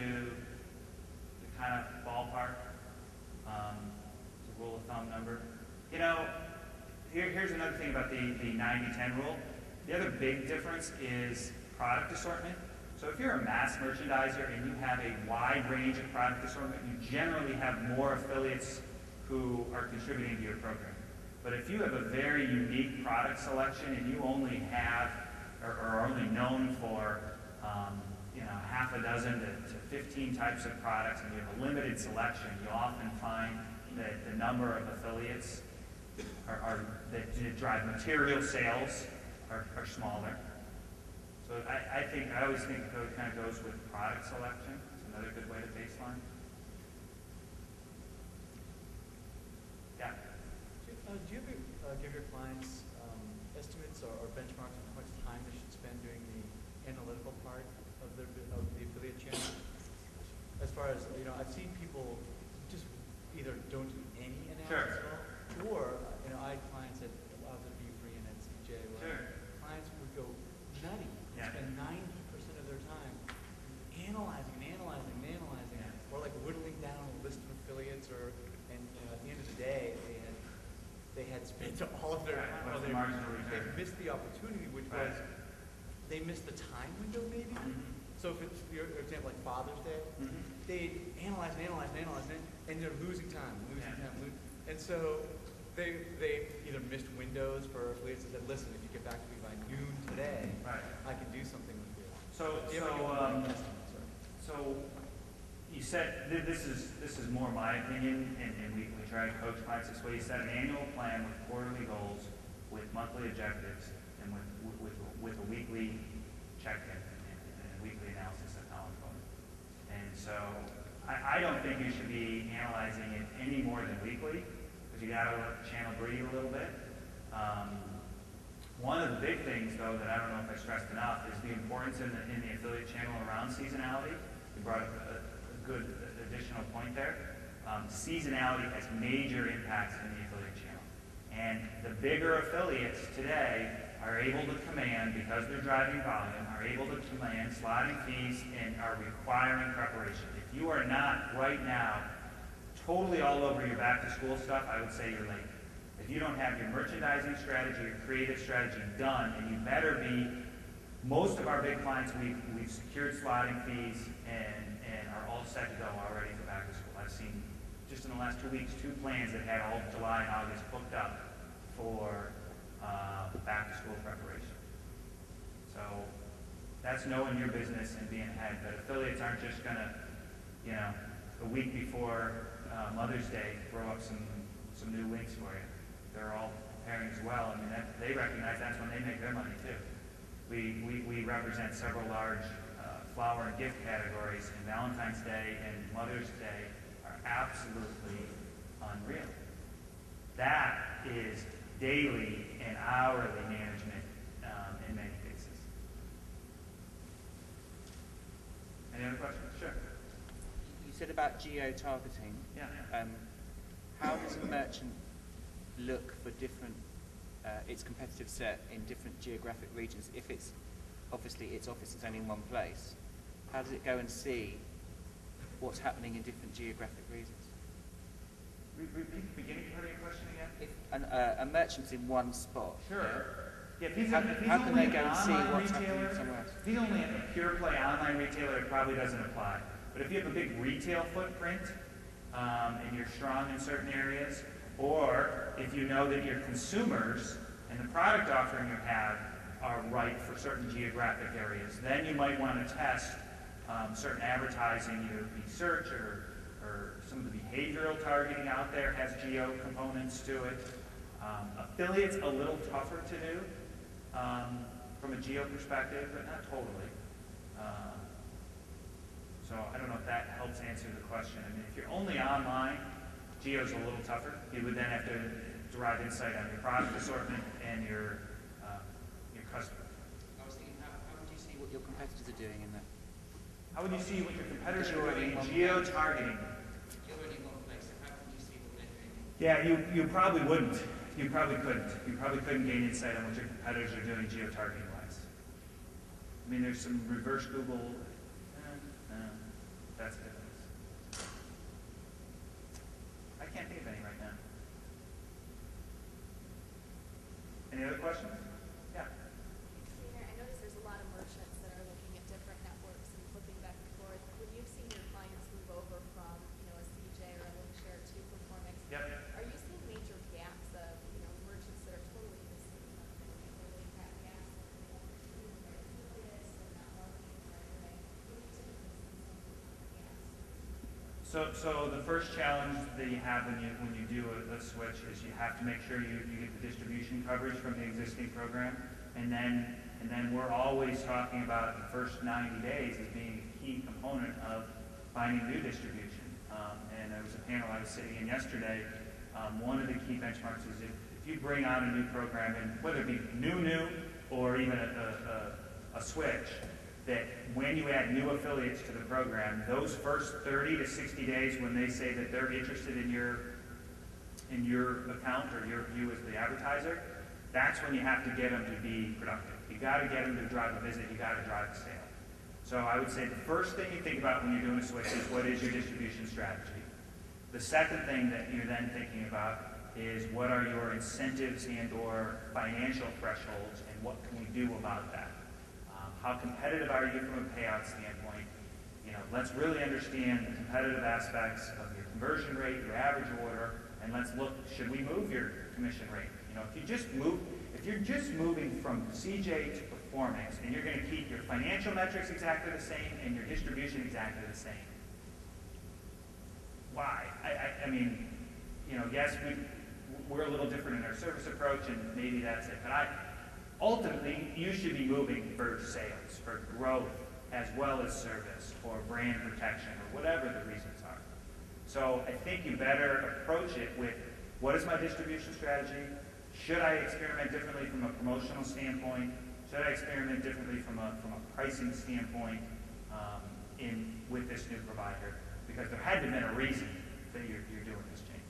kind of ballpark. It's a rule of thumb number. Here's another thing about the 90-10 rule. The other big difference is product assortment. So if you're a mass merchandiser and you have a wide range of product assortment, you generally have more affiliates who are contributing to your program. But if you have a very unique product selection and you only have, or are only known for, half a dozen to 15 types of products, and you have a limited selection, you often find that the number of affiliates that drive material sales are smaller. So I always think it kind of goes with product selection. It's another good way to baseline. Yeah. Do you ever give your clients estimates or benchmarks on how much time they should spend doing the analytical part of the affiliate channel? As far as, I've seen people just either don't do any analysis at all, or, I had clients at B3 and at CJ where clients would go nutty and spend 90% of their time analyzing, or like whittling down a list of affiliates, and at the end of the day, they had spent all of their time. They missed the opportunity, which was they missed the time window, maybe. So if it's, for example, like Father's Day, they analyze, and they're losing time. And so they either missed windows for affiliates that said, listen, if you get back to me by noon today, I can do something with you. So you said, this is more my opinion, and we try to coach clients this way. You set an annual plan with quarterly goals, with monthly objectives, and with a weekly check-in and a weekly analysis of how it's going. And so I don't think you should be analyzing it any more than weekly, because you got to let the channel breathe a little bit. One of the big things, though, that I don't know if I stressed enough is the importance in the affiliate channel around seasonality. You brought up a good additional point there. Seasonality has major impacts in the affiliate channel. And the bigger affiliates today are able to command, because they're driving volume, are able to command slotting fees and are requiring preparation. If you are not right now totally all over your back to school stuff, I would say you're late. If you don't have your merchandising strategy, your creative strategy done, and you better be, most of our big clients, we've secured slotting fees and are all set to go already for back to school. I've seen, just in the last 2 weeks, 2 plans that had all of July and August booked up for back to school preparation. So that's knowing your business and being ahead. But affiliates aren't just going to, a week before Mother's Day, throw up some new links for you. They're all preparing as well. I mean, they recognize that's when they make their money too. We represent several large flower and gift categories, and Valentine's Day and Mother's Day are absolutely unreal. That is daily and hourly management in many cases. Any other questions? Sure. You said about geo targeting. Yeah. How does a merchant look for different its competitive set in different geographic regions? If it's obviously its office is only in one place, how does it go and see what's happening in different geographic regions? Repeat the beginning part of your question again? If a merchant's in one spot. Sure. Yeah, how can they go and see what's happening somewhere else? If he's only a pure play online retailer, it probably doesn't apply. But if you have a big retail footprint, and you're strong in certain areas, or if you know that your consumers and the product offering you have are right for certain geographic areas, then you might want to test certain advertising, either be search or some of the behavioral targeting out there has geo components to it. Affiliates a little tougher to do from a geo perspective, but not totally. So I don't know if that helps answer the question. I mean, if you're only online, geo's a little tougher. You would then have to derive insight on your product assortment and your customer. I was thinking, how would you see what your competitors are doing in that? How would you see what your competitors are doing in geo targeting? You're only in one place, so how can you see what they're doing? Yeah, you probably wouldn't. You probably couldn't. You probably couldn't gain insight on what your competitors are doing geo targeting wise. I mean, there's some reverse Google. That's different. I can't think of any right now. Any other questions? Yeah. I noticed there's a lot of merchants that are looking at different networks and flipping back and forth. When you've seen your clients move over from, a CJ or a Linkshare to Performix, Yep. are you seeing major gaps of, merchants that are totally missing something? They really have gaps and they want to do this and not marketing the right way. What do you typically see some of the gaps? So the first challenge that you have when you do a switch is you have to make sure you get the distribution coverage from the existing program, and then we're always talking about the first 90 days as being a key component of finding new distribution. And there was a panel I was sitting in yesterday. One of the key benchmarks is if you bring on a new program, and whether it be new or even a switch, that when you add new affiliates to the program, those first 30 to 60 days when they say that they're interested in your account or you as the advertiser, that's when you have to get them to be productive. You got to get them to drive a visit. You got to drive a sale. So I would say the first thing you think about when you're doing a switch is what is your distribution strategy. The second thing that you're then thinking about is what are your incentives and/or financial thresholds, and what can we do about that? How competitive are you from a payout standpoint? Let's really understand the competitive aspects of your conversion rate, your average order, and let's look, should we move your commission rate? If you're just moving from CJ to Performix and you're going to keep your financial metrics exactly the same and your distribution exactly the same, why? I mean, yes, we're a little different in our service approach, and maybe that's it. But ultimately, you should be moving for sales, for growth, as well as service, or brand protection, or whatever the reasons are. So I think you better approach it with, what is my distribution strategy? Should I experiment differently from a promotional standpoint? Should I experiment differently from a pricing standpoint with this new provider? Because there had to have been a reason that you're doing this change.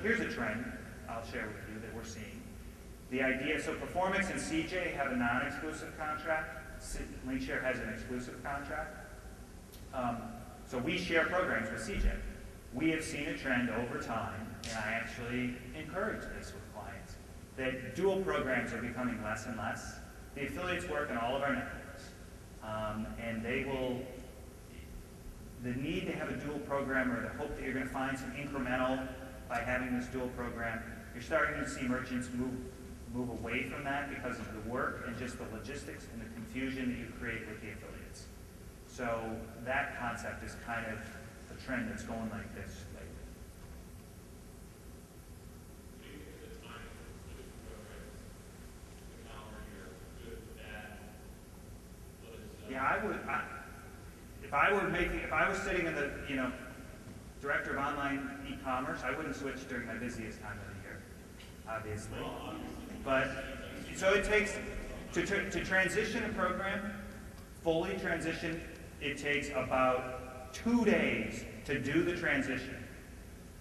Here's a trend I'll share with you that we're seeing. The idea, so Performix and CJ have a non-exclusive contract. Linkshare has an exclusive contract. So we share programs with CJ. We have seen a trend over time, and I actually encourage this with clients, that dual programs are becoming less and less. The affiliates work in all of our networks, and the need to have a dual program, or the hope that you're going to find some incremental by having this dual program, you're starting to see merchants move away from that because of the work and just the logistics and the confusion that you create with the affiliates. So that concept is kind of a trend that's going like this lately. Yeah, I would. If I was sitting in the director of online e-commerce, I wouldn't switch during my busiest time of the year, obviously. But so it takes to transition a program, fully transition. It takes about 2 days to do the transition,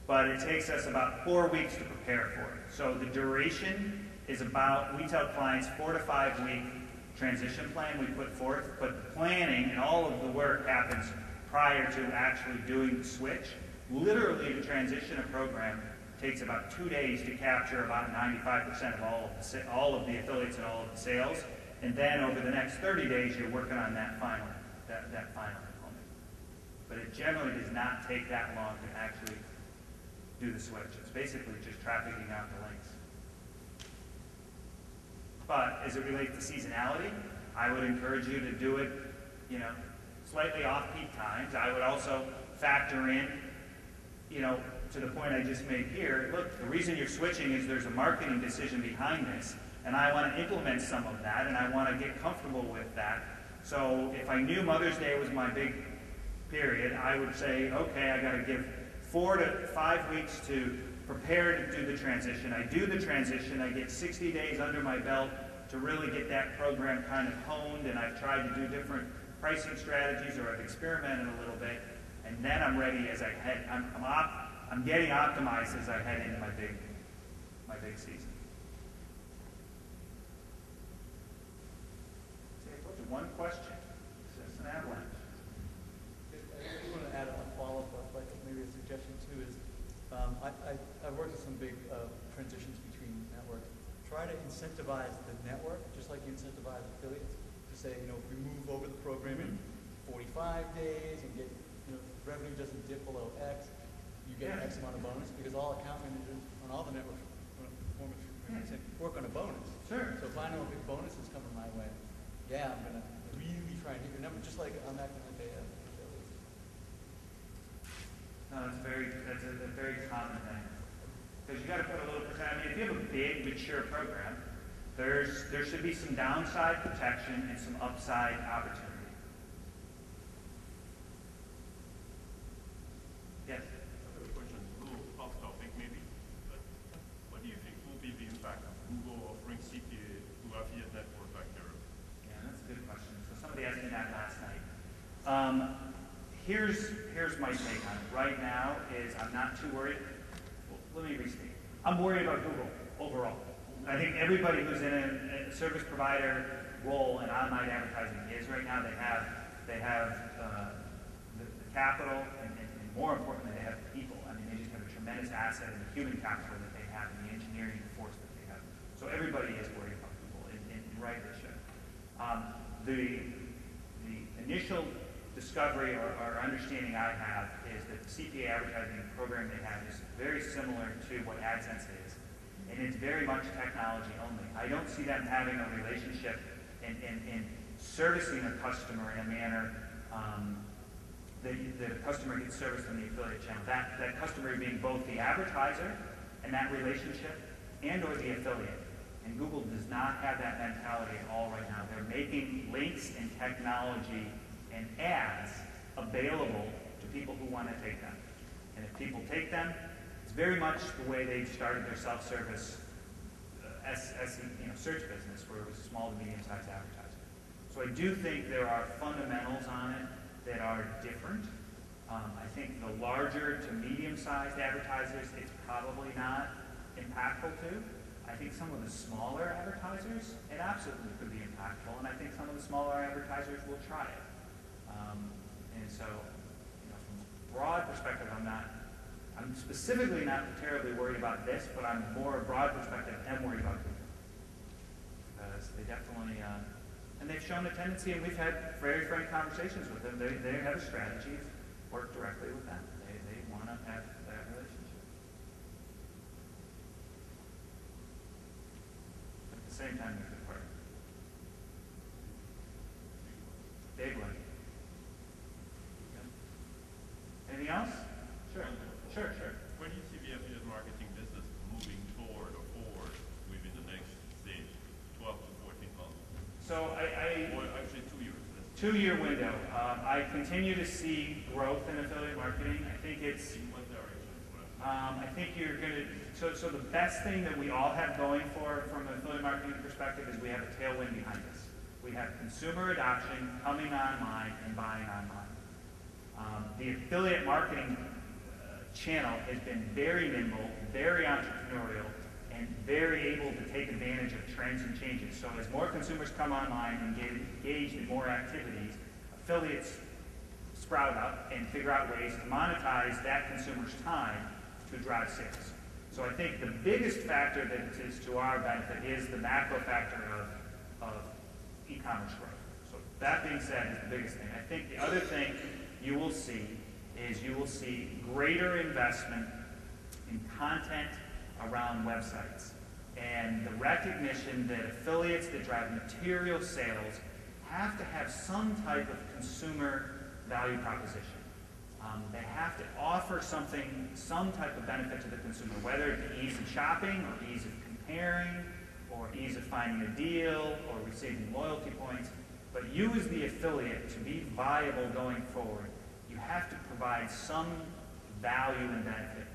but it takes us about 4 weeks to prepare for it. So the duration is about, we tell clients, 4 to 5 week transition plan we put forth, but the planning and all of the work happens prior to actually doing the switch. Literally, to transition a program takes about 2 days to capture about 95% of all of the affiliates and all of the sales, and then over the next 30 days, you're working on that final component. But it generally does not take that long to actually do the switch. It's basically just trafficking out the links. But as it relates to seasonality, I would encourage you to do it, you know, slightly off peak times. I would also factor in, you know, to the point I just made here, look, the reason you're switching is there's a marketing decision behind this, and I want to implement some of that, and I want to get comfortable with that. So if I knew Mother's Day was my big period, I would say, okay, I got to give 4 to 5 weeks to prepare to do the transition. I do the transition, I get 60 days under my belt to really get that program kind of honed, and I've tried to do different pricing strategies, or I've experimented a little bit, and then I'm ready as I head, I'm getting optimized as I head into my big season. So I told you one question. It's an avalanche. I just want to add a follow-up, like maybe a suggestion too, is I've worked with some big transitions between networks. Try to incentivize the network, just like you incentivize affiliates, to say, you know, if we move over the program in 45 days and get, you know, revenue doesn't dip below X, you get X amount of bonus, because all account managers on all the networks work on a bonus. Sure. So if I know a big bonus is coming my way, yeah, I'm going to really try and hit your number, just like I'm acting like they have. No, that's a very common thing. Because you got to put a little percent. I mean, if you have a big, mature program, there should be some downside protection and some upside opportunity. Yes? I have a question, a little off topic maybe, but what do you think will be the impact of Google offering CPA to affiliate network like Europe? Yeah, that's a good question. So somebody asked me that last night. Here's my take on it. Right now is I'm not too worried. Well, let me restate. I'm worried about Google overall. I think everybody who's in a service provider role in online advertising is right now. They have the capital, and more importantly, they have the people. I mean, they just have a tremendous asset in the human capital that they have, and the engineering force that they have. So everybody is worried about Google, and right they should. The initial discovery or understanding I have is that the CPA advertising program they have is very similar to what AdSense is, and it's very much technology only. I don't see them having a relationship and servicing a customer in a manner that a customer gets serviced on the affiliate channel. That customer being both the advertiser and that relationship, and or the affiliate. And Google does not have that mentality at all right now. They're making links and technology and ads available to people who want to take them. And if people take them, it's very much the way they started their self-service search business, where it was small to medium-sized advertising. So I do think there are fundamentals on it that are different. I think the larger to medium-sized advertisers, it's probably not impactful to. I think some of the smaller advertisers, it absolutely could be impactful, and I think some of the smaller advertisers will try it. And so, you know, from a broad perspective, I'm specifically not terribly worried about this, but I'm more a broad perspective am worried about Google. Because they definitely, and they've shown a tendency, and we've had very frank conversations with them. They have a strategy, work directly with them. They want to have that relationship. At the same time, they're a good partner. Big one. Anything else? Sure. Where do you see the affiliate marketing business moving toward or forward within the next, say, 12 to 14 months? So Or actually 2 years. 2-year window. I continue to see growth in affiliate marketing. I think it's, In what direction? I think you're going to, so the best thing that we all have going from an affiliate marketing perspective is we have a tailwind behind us. We have consumer adoption coming online and buying online. The affiliate marketing channel has been very nimble, very entrepreneurial, and very able to take advantage of trends and changes. So as more consumers come online and get engaged in more activities, affiliates sprout up and figure out ways to monetize that consumer's time to drive sales. So I think the biggest factor that is to our benefit is the macro factor of e-commerce growth. So that being said is the biggest thing. I think the other thing, you will see is you will see greater investment in content around websites and the recognition that affiliates that drive material sales have to have some type of consumer value proposition. They have to offer something, some type of benefit to the consumer, whether it be ease of shopping or ease of comparing or ease of finding a deal or receiving loyalty points. But you as the affiliate, to be viable going forward, you have to provide some value and benefit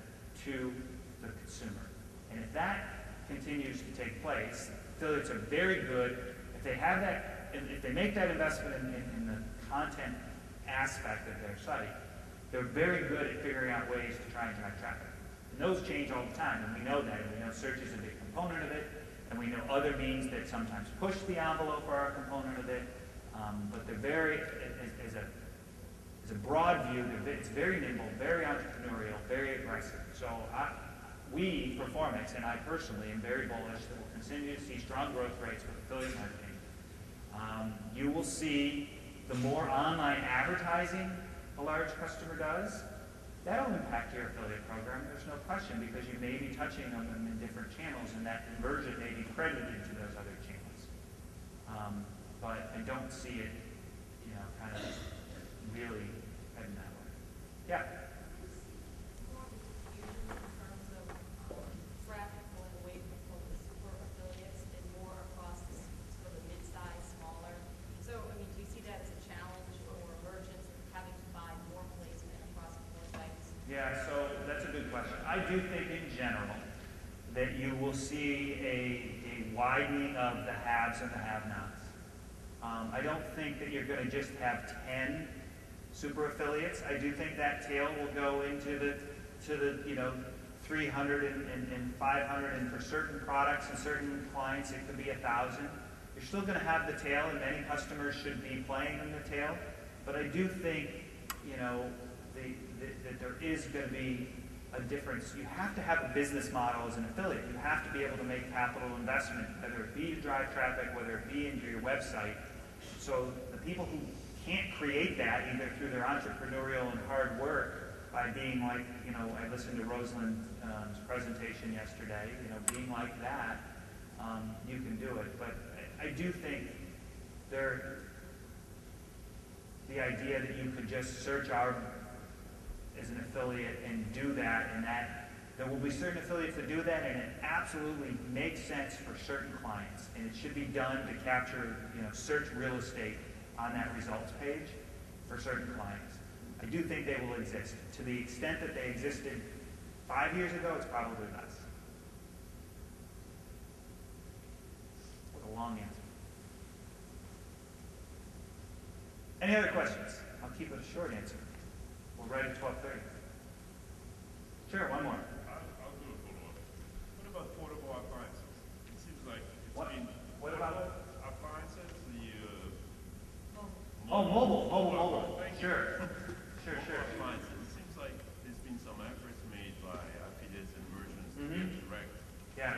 to the consumer. And if that continues to take place, affiliates are very good. If they have that, if they make that investment in the content aspect of their site, they're very good at figuring out ways to try and drive traffic. And those change all the time, and we know that, and we know search is a big component of it, and we know other means that sometimes push the envelope are a component of it, but they're very, as a broad view, it's very nimble, very entrepreneurial, very aggressive. So we, Performance, and I personally am very bullish that we'll continue to see strong growth rates with affiliate marketing. You will see the more online advertising a large customer does, that'll impact your affiliate program, there's no question, because you may be touching on them in different channels, and that conversion may be credited to those other channels. But I don't see it, kind of really heading that way. Yeah? Traffic going away from focus for affiliates and more across sort of the mid-size, smaller. So, do you see that as a challenge for merchants having to buy more placement across more sites? Yeah, so that's a good question. I do think in general that you will see a widening of the haves and the have-nots. I don't think that you're going to just have 10 super affiliates. I do think that tail will go into the 300 and 500, and for certain products and certain clients, it could be 1,000. You're still going to have the tail, and many customers should be playing in the tail. But I do think, that there is going to be a difference. You have to have a business model as an affiliate. You have to be able to make capital investment, whether it be to drive traffic, whether it be into your website. So the people who can't create that, either through their entrepreneurial and hard work, by being like, I listened to Rosalind's presentation yesterday, being like that, you can do it. But I do think the idea that you could just search as an affiliate and do that, and that there will be certain affiliates that do that, and it absolutely makes sense for certain clients, and it should be done to capture, search real estate on that results page for certain clients. I do think they will exist. To the extent that they existed 5 years ago, it's probably less. With a long answer. Any other questions? I'll keep it a short answer. We're right at 12:30. Sure, one more. I'll do a follow-up. What about portable appliances? It seems like it's What? been... What about? Appliances, Mobile. Thank you. Sure. Mobile appliances. It seems like there's been some efforts made by affiliates and merchants to get direct. Yeah.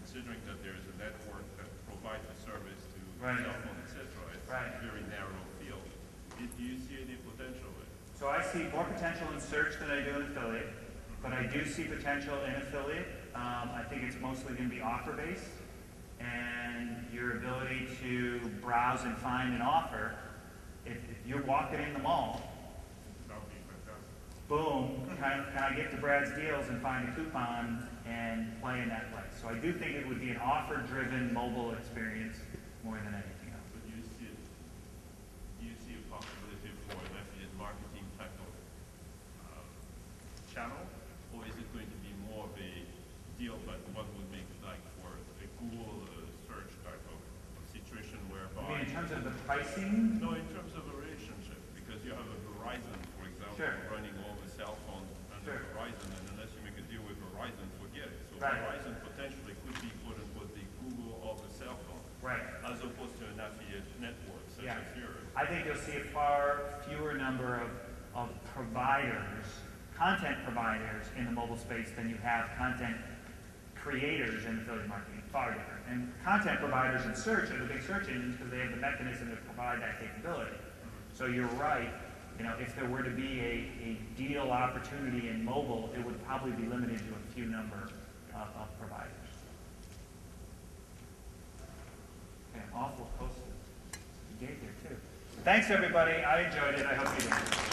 Considering that there's a network that provides a service to Right. cell phone, etc., it's a very narrow field. Do you see any potential in it? So I see more potential in search than I do in affiliate, but I do see potential in affiliate. I think it's mostly going to be offer-based, and your ability to browse and find an offer. If you're walking in the mall, That would be fantastic. boom, can I get to Brad's Deals and find a coupon and play in that place? So I do think it would be an offer-driven mobile experience more than anything else. But do you see a possibility for an affiliate marketing type of channel, or is it going to be more of a deal like what would make like for a Google search type of situation whereby? I mean, in terms of the pricing? No, in terms of a relationship, because you have a Verizon, for example, Sure. running all the cell phones under Sure. Verizon, and unless you make a deal with Verizon, forget it. So Right. Verizon potentially could be quote unquote the Google of the cell phone, Right. as opposed to an affiliate network such Yeah. as yours. I think you'll see a far fewer number of providers, content providers in the mobile space than you have content creators in affiliate marketing. Far different. And content providers in search are the big search engines because they have the mechanism to provide that capability. So you're right You know, if there were to be a deal opportunity in mobile, it would probably be limited to a few number of providers. Okay, I'm awful close to the gate here too. Thanks everybody. I enjoyed it. I hope you did.